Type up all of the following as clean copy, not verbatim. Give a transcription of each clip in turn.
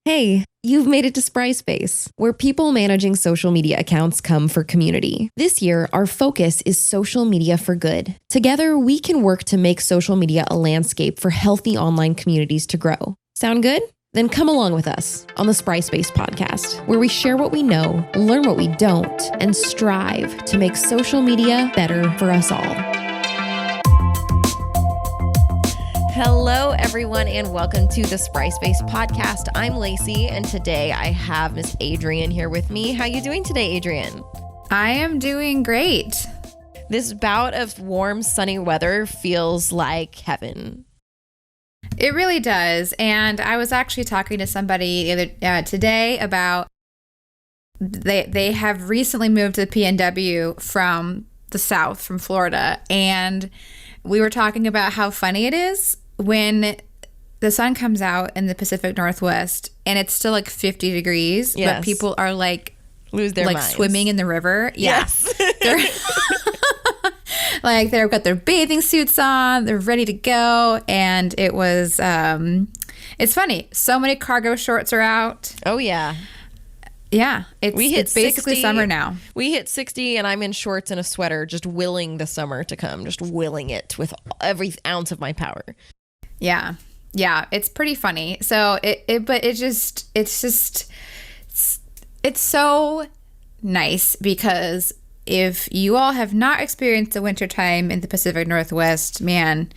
Hey, you've made it to Spry Space, where people managing social media accounts come for community. This year, our focus is social media for good. Together, we can work to make social media a landscape for healthy online communities to grow. Sound good? Then come along with us on the Spry Space podcast, where we share what we know, learn what we don't, and strive to make social media better for us all. Hello, everyone, and welcome to the Spry Space podcast. I'm Lacey, and today I have Miss Adrienne here with me. How you doing today, Adrienne? I am doing great. This bout of warm, sunny weather feels like heaven. It really does. And I was actually talking to somebody today about they have recently moved to the PNW from the South, from Florida, and we were talking about how funny it is when the sun comes out in the Pacific Northwest and it's still like 50 degrees, yes, but people are like lose their minds, swimming in the river. Yes. They've got their bathing suits on, they're ready to go. And it was, it's funny. So many cargo shorts are out. Oh, yeah. Yeah. It's basically 60, summer now. We hit 60 and I'm in shorts and a sweater, just willing the summer to come, just willing it with every ounce of my power. Yeah. Yeah. It's pretty funny. So it's so nice because if you all have not experienced the wintertime in the Pacific Northwest, man,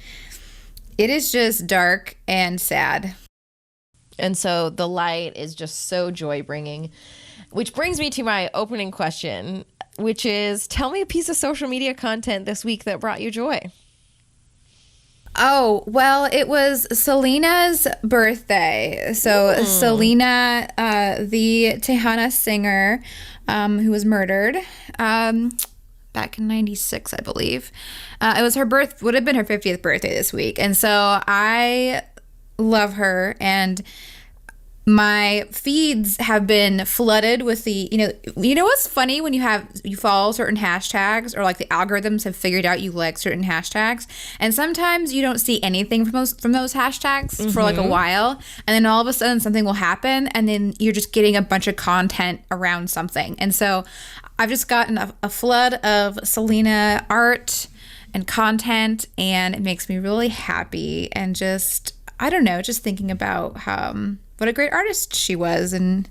it is just dark and sad. And so the light is just so joy-bringing, which brings me to my opening question, which is, tell me a piece of social media content this week that brought you joy. Oh, well, it was Selena's birthday. So Selena, the Tejana singer who was murdered back in 96, I believe. It was would have been her 50th birthday this week. And so I love her, and my feeds have been flooded with the, you know what's funny when you follow certain hashtags, or like the algorithms have figured out you like certain hashtags, and sometimes you don't see anything from those hashtags for like a while, and then all of a sudden something will happen, and then you're just getting a bunch of content around something. And so I've just gotten a flood of Selena art and content, and it makes me really happy, and just, I don't know, just thinking about what a great artist she was. And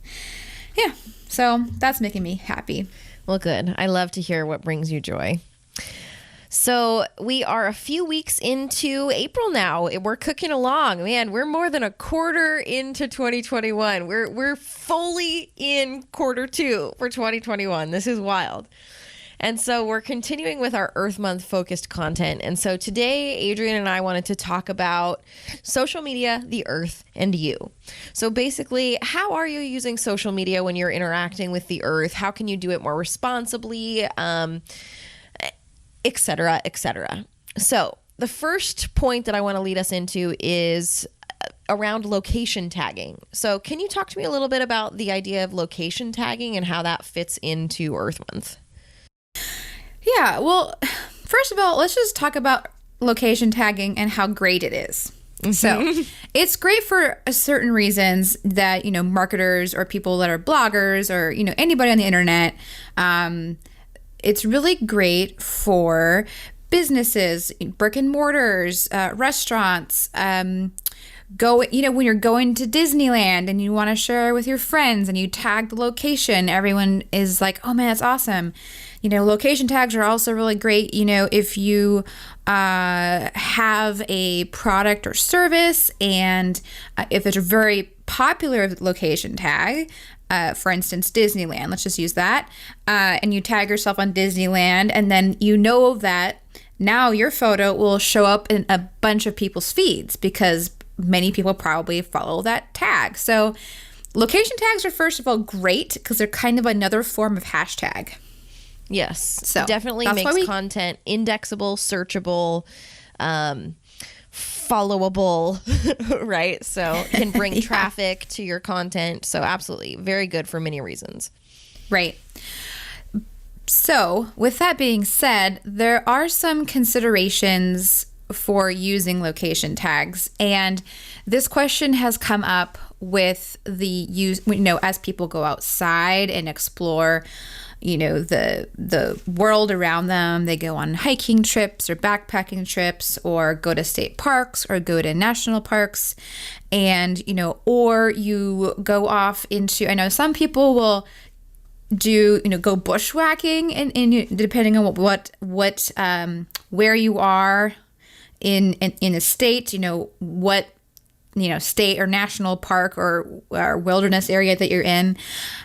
yeah, so that's making me happy. Well, good. I love to hear what brings you joy. So we are a few weeks into April now. We're cooking along. Man, we're more than a quarter into 2021. We're fully in quarter 2 for 2021. This is wild. And so we're continuing with our Earth Month focused content. And so today, Adrienne and I wanted to talk about social media, the Earth, and you. So basically, how are you using social media when you're interacting with the Earth? How can you do it more responsibly, et cetera, et cetera. So the first point that I want to lead us into is around location tagging. So can you talk to me a little bit about the idea of location tagging and how that fits into Earth Month? Yeah, well, first of all, let's just talk about location tagging and how great it is. Mm-hmm. So it's great for certain reasons that, marketers or people that are bloggers or, anybody on the internet. It's really great for businesses, brick and mortars, restaurants, when you're going to Disneyland and you want to share with your friends and you tag the location, everyone is like, oh man, that's awesome. Location tags are also really great, if you have a product or service, and if there's a very popular location tag, for instance, Disneyland, let's just use that, and you tag yourself on Disneyland, and then that now your photo will show up in a bunch of people's feeds because many people probably follow that tag. So location tags are, first of all, great because they're kind of another form of hashtag. Yes. So definitely makes content indexable, searchable, followable, right? So can bring traffic to your content. So absolutely. Very good for many reasons. Right. So with that being said, there are some considerations for using location tags. And this question has come up with the use, as people go outside and explore, the world around them. They go on hiking trips or backpacking trips, or go to state parks or go to national parks, and or you go off into, I know some people will do go bushwhacking, and depending on what where you are in a state, what state or national park or wilderness area that you're in.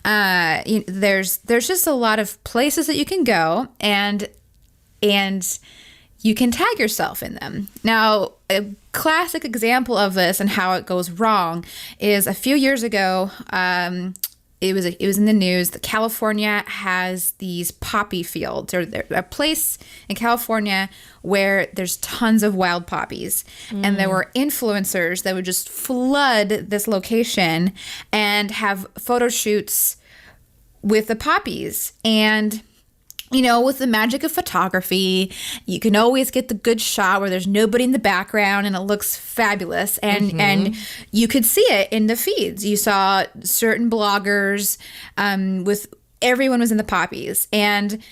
There's just a lot of places that you can go, and you can tag yourself in them. Now, a classic example of this and how it goes wrong is a few years ago. It was in the news that California has these poppy fields, or a place in California where there's tons of wild poppies. And there were influencers that would just flood this location and have photo shoots with the poppies. And with the magic of photography, you can always get the good shot where there's nobody in the background and it looks fabulous. And you could see it in the feeds. You saw certain bloggers with everyone was in the poppies. And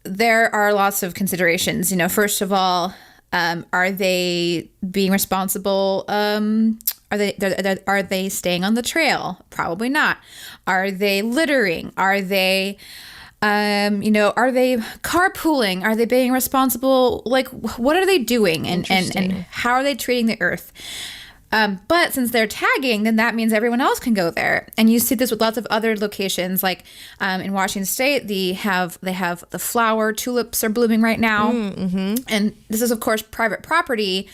there are lots of considerations. First of all, are they being responsible? Are they staying on the trail? Probably not. Are they littering? Are they are they carpooling? Are they being responsible? Like, what are they doing? And how are they treating the earth? But since they're tagging, then that means everyone else can go there. And you see this with lots of other locations, like in Washington State, they have the flower tulips are blooming right now. And this is, of course, private property.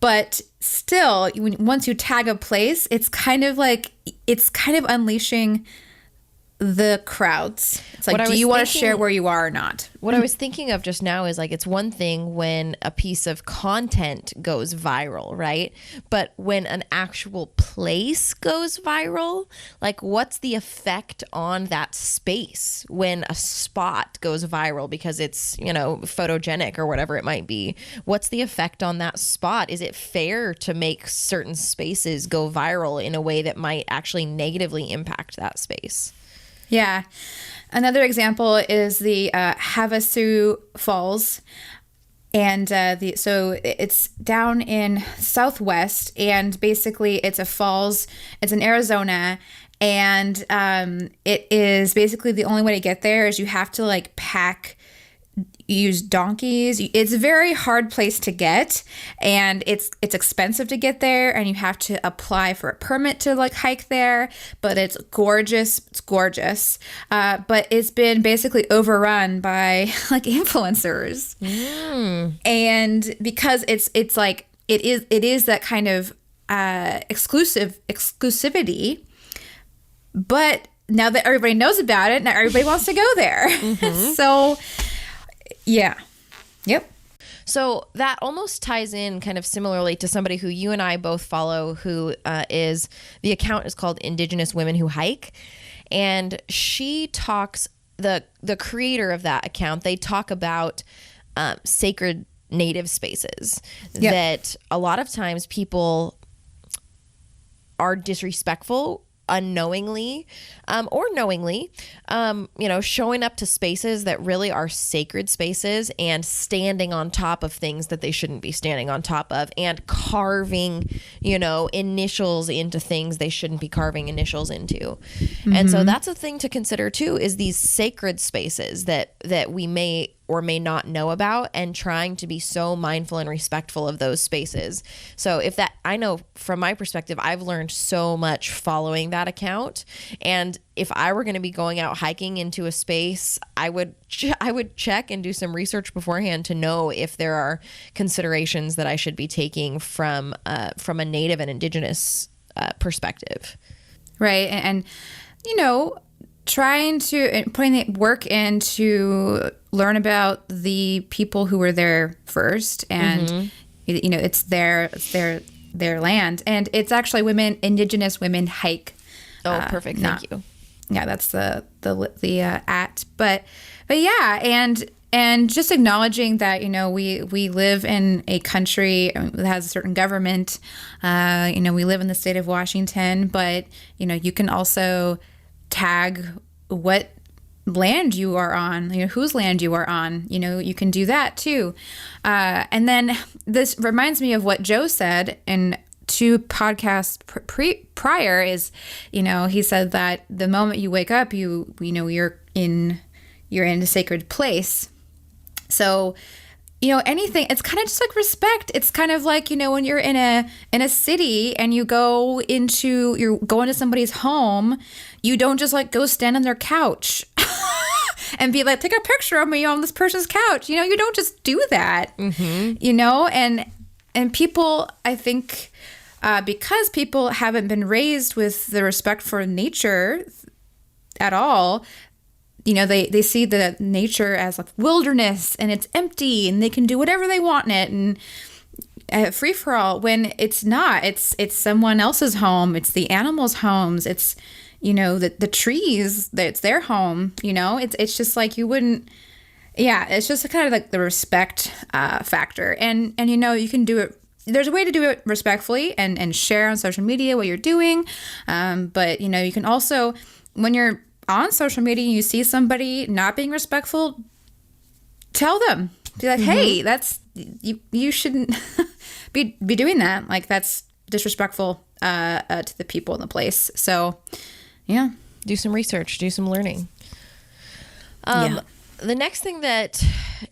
But still, once you tag a place, it's kind of unleashing the crowds. It's like, do you want to share where you are or not? What I was thinking of just now is, like, it's one thing when a piece of content goes viral, right? But when an actual place goes viral, like, what's the effect on that space when a spot goes viral because it's, photogenic or whatever it might be? What's the effect on that spot? Is it fair to make certain spaces go viral in a way that might actually negatively impact that space? Yeah. Another example is the Havasu Falls. And so it's down in Southwest, and basically it's a falls. It's in Arizona, and it is basically the only way to get there is you have to use donkeys. It's a very hard place to get, and it's expensive to get there, and you have to apply for a permit to hike there. But it's gorgeous. It's gorgeous. But it's been basically overrun by influencers, and because it is that kind of exclusivity. But now that everybody knows about it, now everybody wants to go there. So. Yeah. Yep. So that almost ties in kind of similarly to somebody who you and I both follow, who the account is called Indigenous Women Who Hike. And she talks, the creator of that account, they talk about sacred native spaces that a lot of times people are disrespectful unknowingly or knowingly, showing up to spaces that really are sacred spaces and standing on top of things that they shouldn't be standing on top of, and carving, initials into things they shouldn't be carving initials into. And so that's a thing to consider too, is these sacred spaces that we may or may not know about, and trying to be so mindful and respectful of those spaces. So I know from my perspective, I've learned so much following that account. And if I were going to be going out hiking into a space, I would check and do some research beforehand to know if there are considerations that I should be taking from a Native and Indigenous perspective. Right. And putting the work in to learn about the people who were there first, and it's their land, and it's actually Indigenous Women Hike. Oh, perfect. Thank you. Yeah, that's the at, but yeah, and and just acknowledging that, we live in a country that has a certain government. We live in the state of Washington, but, you can also tag what land you are on, whose land you are on. You can do that too. And then this reminds me of what Joe said in 2 podcasts prior is, he said that the moment you wake up, you're in a sacred place. So, anything, it's kind of just like respect. It's kind of like, when you're in a city and you're going into somebody's home, you don't just like go stand on their couch and be like, take a picture of me on this person's couch. You don't just do that, and people, I think, because people haven't been raised with the respect for nature at all, they see the nature as like wilderness and it's empty and they can do whatever they want in it and free for all, when it's not. It's someone else's home. It's the animals' homes. It's, the trees, it's their home. It's just like you wouldn't. Yeah, it's just kind of like the respect factor. And you can do it. There's a way to do it respectfully and share on social media what you're doing. But, you can also, when you're on social media and you see somebody not being respectful, tell them. Be like, hey, that's, you shouldn't be doing that. Like, that's disrespectful to the people in the place. So, yeah. Do some research, do some learning. The next thing that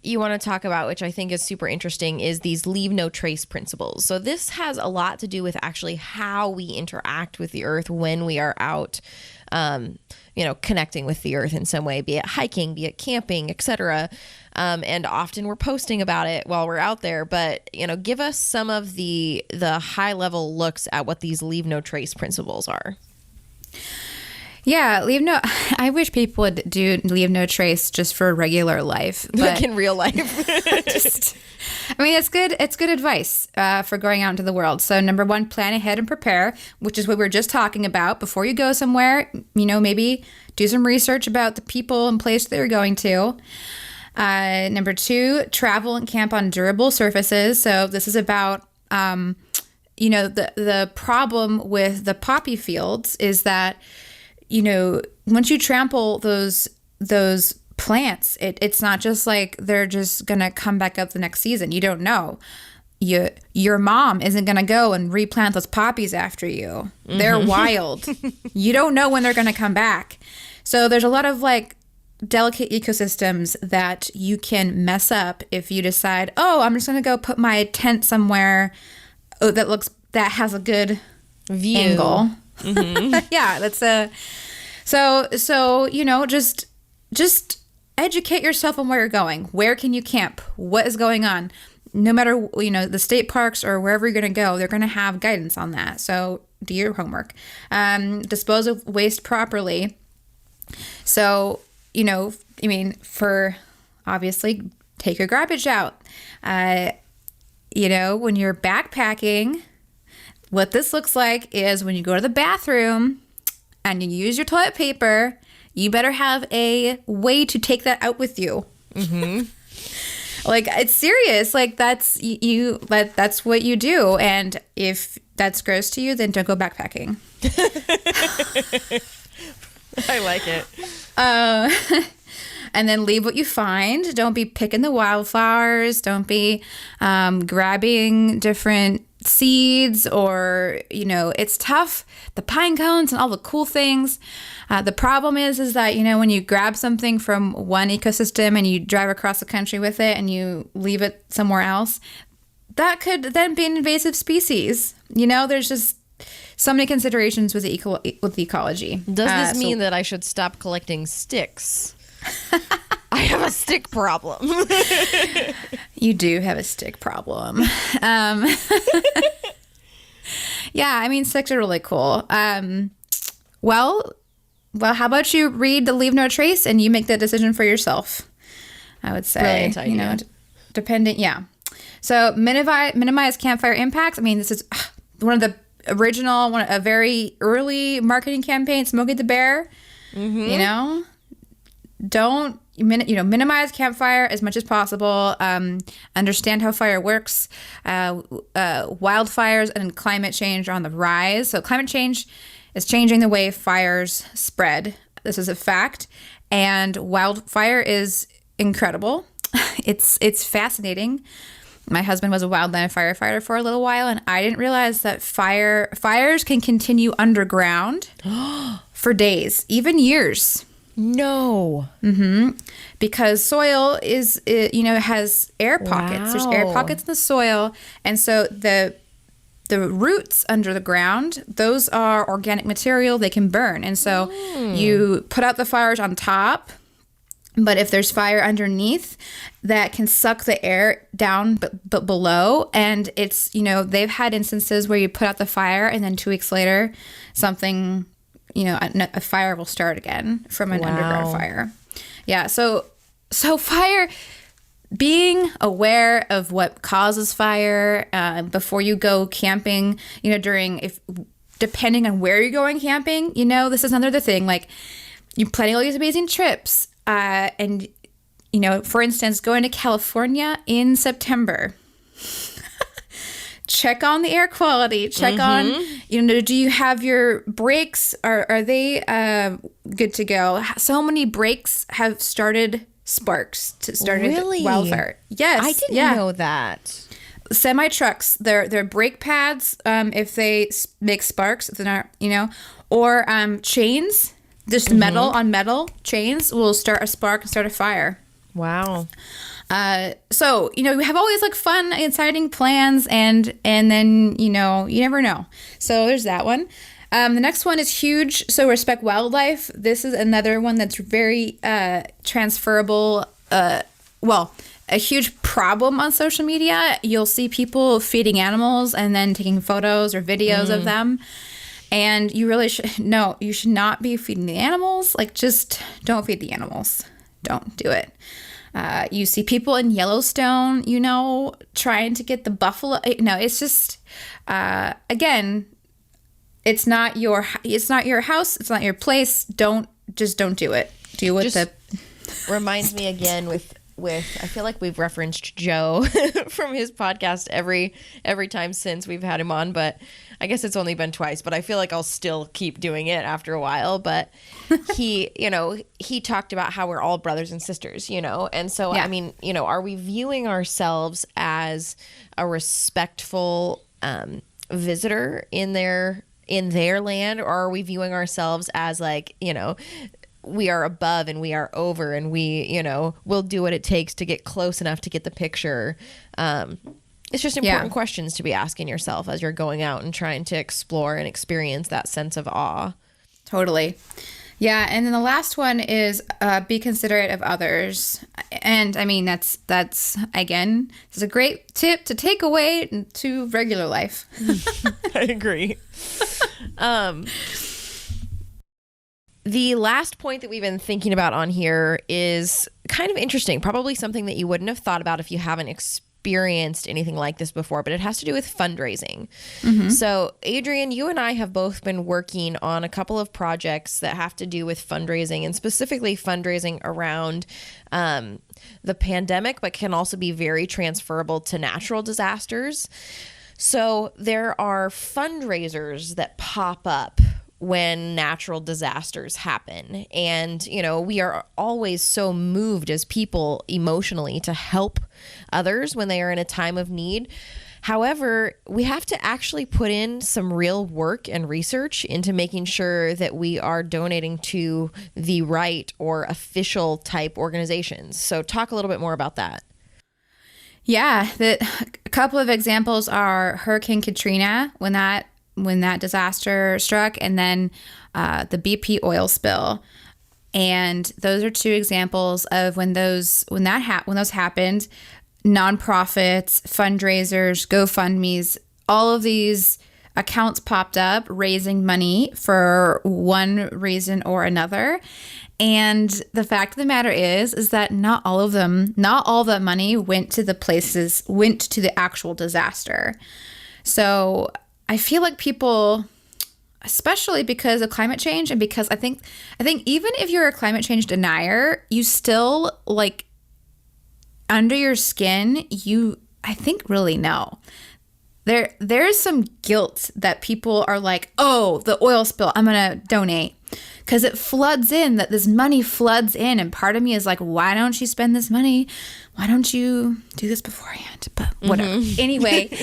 you want to talk about, which I think is super interesting, is these leave no trace principles. So this has a lot to do with actually how we interact with the earth when we are out, connecting with the earth in some way, be it hiking, be it camping, etc. And often we're posting about it while we're out there. But, give us some of the high level looks at what these leave no trace principles are. Yeah, I wish people would do leave no trace just for regular life. But like in real life. It's good. It's good advice for going out into the world. So number 1, plan ahead and prepare, which is what we were just talking about. Before you go somewhere, maybe do some research about the people and place that you're going to. Number 2, travel and camp on durable surfaces. So this is about, the problem with the poppy fields is that, once you trample those plants, it's not just like they're just going to come back up the next season. You don't know. Your mom isn't going to go and replant those poppies after you. They're wild. You don't know when they're going to come back. So there's a lot of like delicate ecosystems that you can mess up if you decide, I'm just going to go put my tent somewhere that has a good view angle. Yeah, that's just educate yourself on where you're going. Where can you camp? What is going on? No matter, the state parks or wherever you're going to go, they're going to have guidance on that. So do your homework. Dispose of waste properly. So, for obviously take your garbage out. When you're backpacking, what this looks like is when you go to the bathroom and you use your toilet paper, you better have a way to take that out with you. Like, it's serious. Like, that's what you do. And if that's gross to you, then don't go backpacking. I like it. And then leave what you find. Don't be picking the wildflowers. Don't be grabbing different seeds or, it's tough. The pine cones and all the cool things. The problem is that, when you grab something from one ecosystem and you drive across the country with it and you leave it somewhere else, that could then be an invasive species. There's just so many considerations with the ecology. Does this mean that I should stop collecting sticks? I have a stick problem. You do have a stick problem. Yeah, sticks are really cool. Well, how about you read the Leave No Trace and you make that decision for yourself? I would say. Brilliant idea. Dependent, yeah. So minimize campfire impacts. This is one of the original, a very early marketing campaign, Smokey the Bear. Don't minimize campfire as much as possible. Understand how fire works. Wildfires and climate change are on the rise. So climate change is changing the way fires spread. This is a fact. And wildfire is incredible. It's fascinating. My husband was a wildland firefighter for a little while, and I didn't realize that fires can continue underground for days, even years. No. Because soil has air pockets. There's air pockets in the soil, and so the roots under the ground, those are organic material. They can burn, and so you put out the fires on top. But if there's fire underneath, that can suck the air down but below. And it's, they've had instances where you put out the fire and then 2 weeks later, something, a fire will start again from an underground fire. Yeah. So fire, being aware of what causes fire before you go camping, depending on where you're going camping, this is another thing. Like, you're planning all these amazing trips. And, for instance, going to California in September, check on the air quality, check on, do you have your brakes? Are they good to go? So many brakes have started Really? wildfire. Yes. I didn't know that. Semi trucks, their brake pads, if they make sparks, if they're not, or chains. Just metal on metal chains will start a spark and start a fire. Wow. So, we have all these fun, exciting plans and then, you never know. So there's that one. The next one is huge. So respect wildlife. This is another one that's very transferable. A huge problem on social media. You'll see people feeding animals and then taking photos or videos of them. And you really you should not be feeding the animals. Just don't feed the animals. Don't do it. You see people in Yellowstone, trying to get the buffalo. No, it's just, again, it's not your house. It's not your place. Don't do it. Do what reminds me again with I feel like we've referenced Joe from his podcast every time since we've had him on, but I guess it's only been twice, but I feel like I'll still keep doing it after a while. But he talked about how we're all brothers and sisters, and so, yeah. I mean, are we viewing ourselves as a respectful visitor in their land, or are we viewing ourselves as we are above and we are over and we, we'll do what it takes to get close enough to get the picture. It's just important questions to be asking yourself as you're going out and trying to explore and experience that sense of awe. Totally. Yeah. And then the last one is be considerate of others. And I mean, that's again, this is a great tip to take away to regular life. I agree. The last point that we've been thinking about on here is kind of interesting, probably something that you wouldn't have thought about if you haven't experienced anything like this before, but it has to do with fundraising. So, Adrienne, you and I have both been working on a couple of projects that have to do with fundraising, and specifically fundraising around the pandemic, but can also be very transferable to natural disasters. So there are fundraisers that pop up when natural disasters happen. And, we are always so moved as people emotionally to help others when they are in a time of need. However, we have to actually put in some real work and research into making sure that we are donating to the right or official type organizations. So talk a little bit more about that. Yeah, a couple of examples are Hurricane Katrina, when that disaster struck, and then the BP oil spill. And those are two examples of when those happened, nonprofits, fundraisers, GoFundMe's, all of these accounts popped up raising money for one reason or another. And the fact of the matter is that not all of that money went to the actual disaster. So I feel like people, especially because of climate change, and because I think even if you're a climate change denier, you still, like, under your skin, I think really know. There's some guilt that people are like, oh, the oil spill, I'm gonna donate, because it floods in, that this money floods in, and part of me is like, why don't you spend this money? Why don't you do this beforehand? But whatever. Anyway,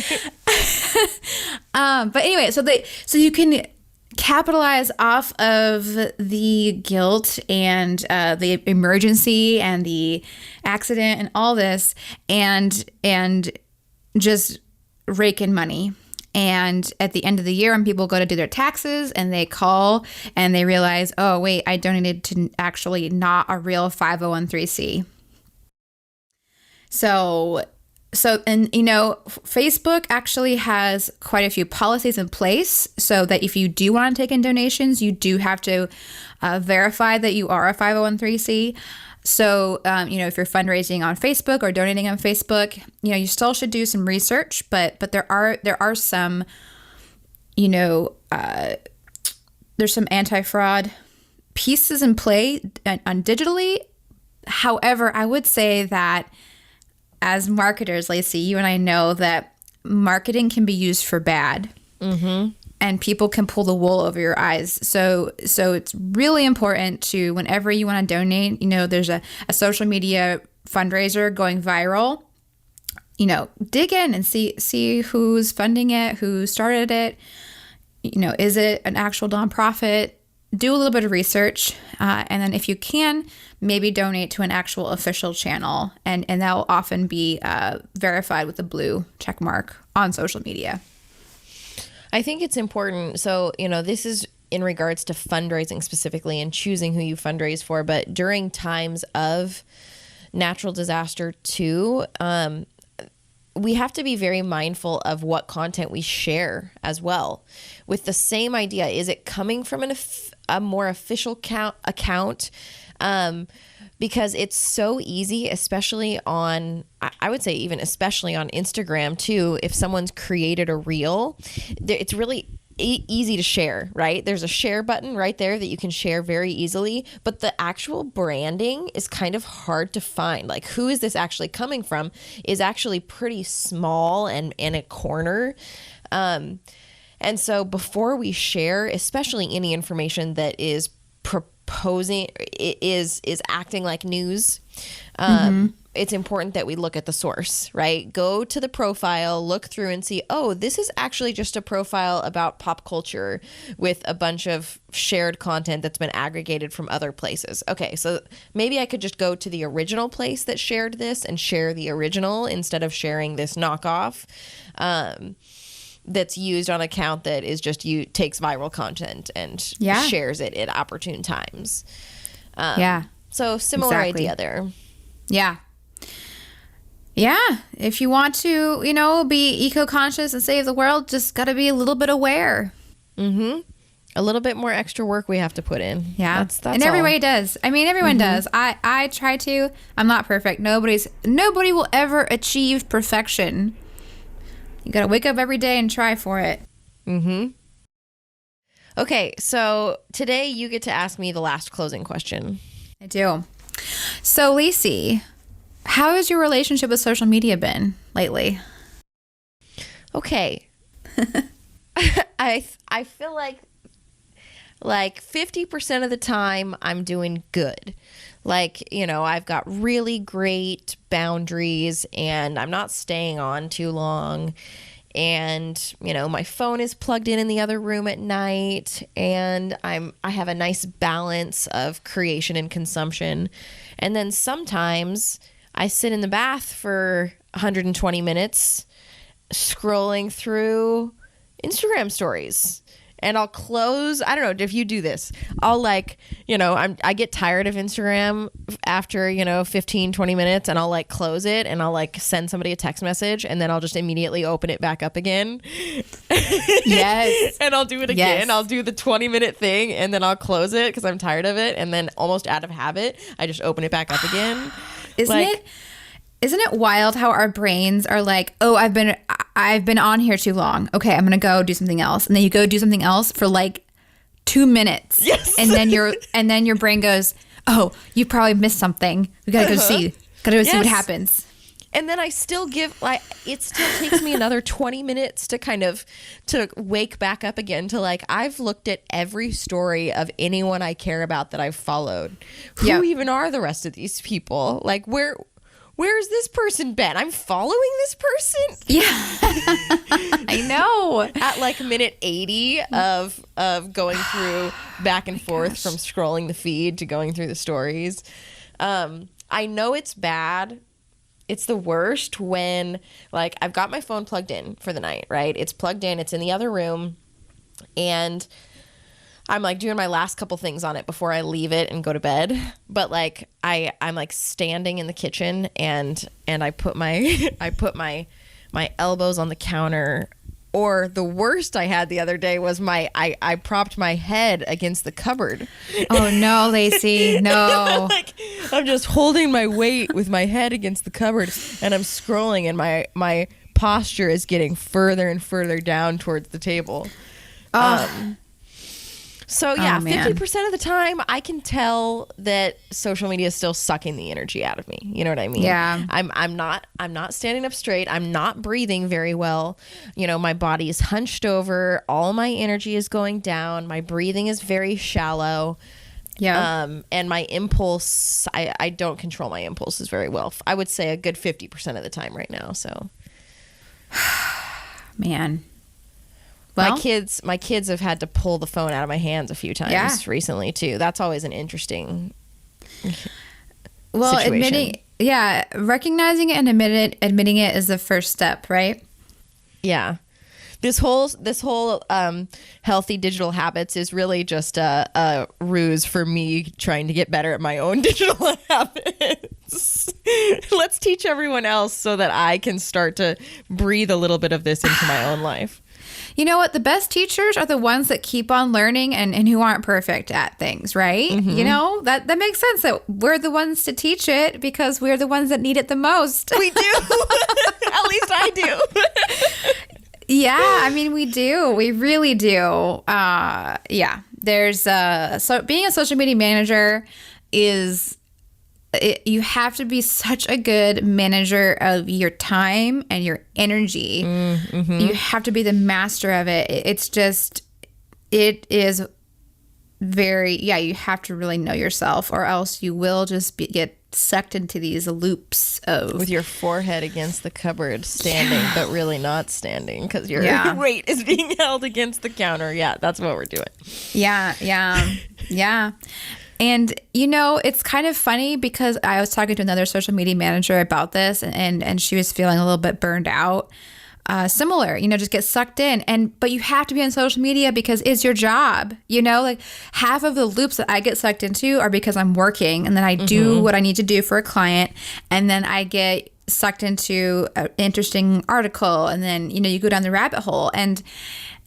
so you can capitalize off of the guilt and the emergency and the accident and all this, and just rake in money. And at the end of the year, when people go to do their taxes and they call and they realize, oh wait, I donated to actually not a real 501c. So and Facebook actually has quite a few policies in place, so that if you do want to take in donations, you do have to verify that you are a 501c. So, if you're fundraising on Facebook or donating on Facebook, you still should do some research, but there are some, there's some anti-fraud pieces in play on digitally. However, I would say that as marketers, Lacey, you and I know that marketing can be used for bad. Mm-hmm. And people can pull the wool over your eyes. So it's really important to, whenever you want to donate, there's a social media fundraiser going viral, dig in and see who's funding it, who started it. Is it an actual nonprofit? Do a little bit of research. And then if you can, maybe donate to an actual official channel. And that will often be verified with a blue check mark on social media. I think it's important. So, this is in regards to fundraising specifically and choosing who you fundraise for. But during times of natural disaster too, we have to be very mindful of what content we share as well. With the same idea, is it coming from a more official account? Because it's so easy, especially on, I would say even especially on Instagram too, if someone's created a reel, it's really easy to share, right? There's a share button right there that you can share very easily, but the actual branding is kind of hard to find. Like, who is this actually coming from is actually pretty small and in a corner. And so before we share, especially any information that is proposing, is acting like news, it's important that we look at the source, right? Go to the profile, look through and see, oh, this is actually just a profile about pop culture with a bunch of shared content that's been aggregated from other places. Okay, so maybe I could just go to the original place that shared this and share the original instead of sharing this knockoff that's used on an account that is just takes viral content and shares it at opportune times. So similar idea there. Yeah. Yeah. If you want to, be eco-conscious and save the world, just got to be a little bit aware. Mm-hmm. A little bit more extra work we have to put in. Yeah. That's and everybody does. I mean, everyone does. I try to. I'm not perfect. Nobody will ever achieve perfection. You got to wake up every day and try for it. Mm-hmm. Okay. So today you get to ask me the last closing question. I do. So, Lacey, how has your relationship with social media been lately? Okay. I feel like 50% of the time I'm doing good. I've got really great boundaries and I'm not staying on too long. And, my phone is plugged in the other room at night and I have a nice balance of creation and consumption. And then sometimes I sit in the bath for 120 minutes scrolling through Instagram stories. And I'll close. I don't know if you do this. I'll I get tired of Instagram after, 15, 20 minutes and I'll close it and I'll send somebody a text message and then I'll just immediately open it back up again. Yes. And I'll do it again. Yes. I'll do the 20-minute thing and then I'll close it because I'm tired of it. And then almost out of habit, I just open it back up again. Isn't it wild how our brains are like, oh, I've been on here too long. Okay, I'm going to go do something else. And then you go do something else for 2 minutes. Yes. And then your brain goes, oh, you probably missed something. We gotta go see. Gotta go see what happens. And then I still it still takes me another 20 minutes to wake back up again to like, I've looked at every story of anyone I care about that I've followed. Who even are the rest of these people? Like, where's this person been? I'm following this person? Yeah. I know. At like minute 80 of going through back and forth from scrolling the feed to going through the stories. I know it's bad. It's the worst when, like, I've got my phone plugged in for the night, right? It's plugged in. It's in the other room. And I'm, like, doing my last couple things on it before I leave it and go to bed. But, like, I'm, like, standing in the kitchen and I put my elbows on the counter. Or the worst I had the other day was I propped my head against the cupboard. Oh, no, Lacey, no. Like, I'm just holding my weight with my head against the cupboard, and I'm scrolling, and my posture is getting further and further down towards the table. So yeah, 50% of the time I can tell that social media is still sucking the energy out of me. You know what I mean? Yeah. I'm not standing up straight. I'm not breathing very well. You know, my body is hunched over. All my energy is going down. My breathing is very shallow. Yeah. And my impulse, I don't control my impulses very well. I would say a good 50% of the time right now. So man. Well, my kids have had to pull the phone out of my hands a few times recently too. That's always an interesting situation. Recognizing it and admitting it is the first step, right? Yeah. This whole healthy digital habits is really just a ruse for me trying to get better at my own digital habits. Let's teach everyone else so that I can start to breathe a little bit of this into my own life. You know what? The best teachers are the ones that keep on learning and who aren't perfect at things, right? Mm-hmm. You know, that makes sense that we're the ones to teach it because we're the ones that need it the most. We do. At least I do. Yeah, I mean, we do. We really do. Yeah. There's so being a social media manager you have to be such a good manager of your time and your energy. Mm-hmm. You have to be the master of it. It is very, you have to really know yourself or else you will just get sucked into these loops of... With your forehead against the cupboard standing, but really not standing because your weight is being held against the counter. Yeah, that's what we're doing. Yeah. And, you know, it's kind of funny because I was talking to another social media manager about this and she was feeling a little bit burned out. Similar, you know, just get sucked in. But you have to be on social media because it's your job. You know, like half of the loops that I get sucked into are because I'm working and then I do what I need to do for a client. And then I get sucked into an interesting article. And then, you know, you go down the rabbit hole and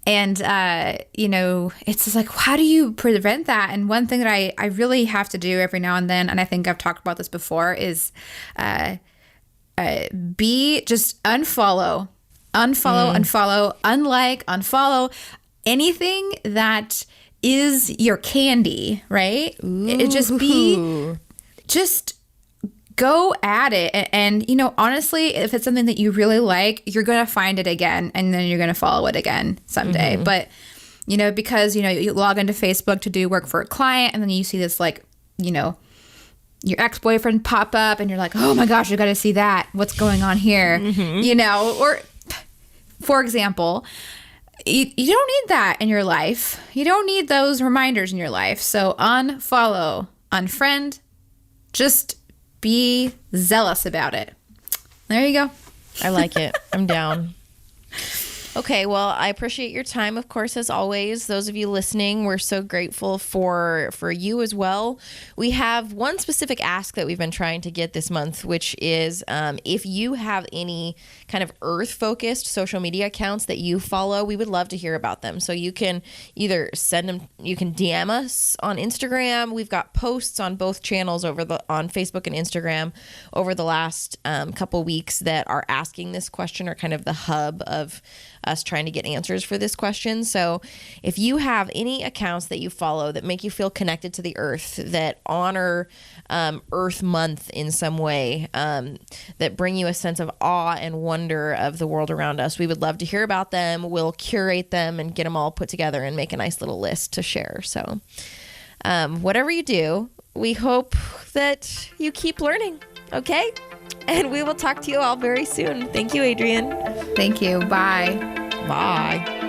you know, it's just like, how do you prevent that? And one thing that I really have to do every now and then, and I think I've talked about this before, is just unfollow, unlike, unfollow anything that is your candy, right? It just go at it. And, you know, honestly, if it's something that you really like, you're going to find it again and then you're going to follow it again someday. Mm-hmm. But, you know, because, you know, you log into Facebook to do work for a client and then you see this, like, you know, your ex-boyfriend pop up and you're like, oh my gosh, you got to see that. What's going on here? Mm-hmm. You know, or for example, you don't need that in your life. You don't need those reminders in your life. So unfollow, unfriend, just be zealous about it. There you go. I like it. I'm down. Okay, well, I appreciate your time, of course, as always. Those of you listening, we're so grateful for you as well. We have one specific ask that we've been trying to get this month, which is if you have any kind of earth-focused social media accounts that you follow, we would love to hear about them. So you can either send them, you can DM us on Instagram. We've got posts on both channels on Facebook and Instagram over the last couple weeks that are asking this question, or kind of the hub of us trying to get answers for this question. So if you have any accounts that you follow that make you feel connected to the earth, that honor Earth Month in some way, that bring you a sense of awe and wonder of the world around us, we would love to hear about them. We'll curate them and get them all put together and make a nice little list to share. So whatever you do, we hope that you keep learning, okay? And we will talk to you all very soon. Thank you, Adrienne. Thank you. Bye. Bye.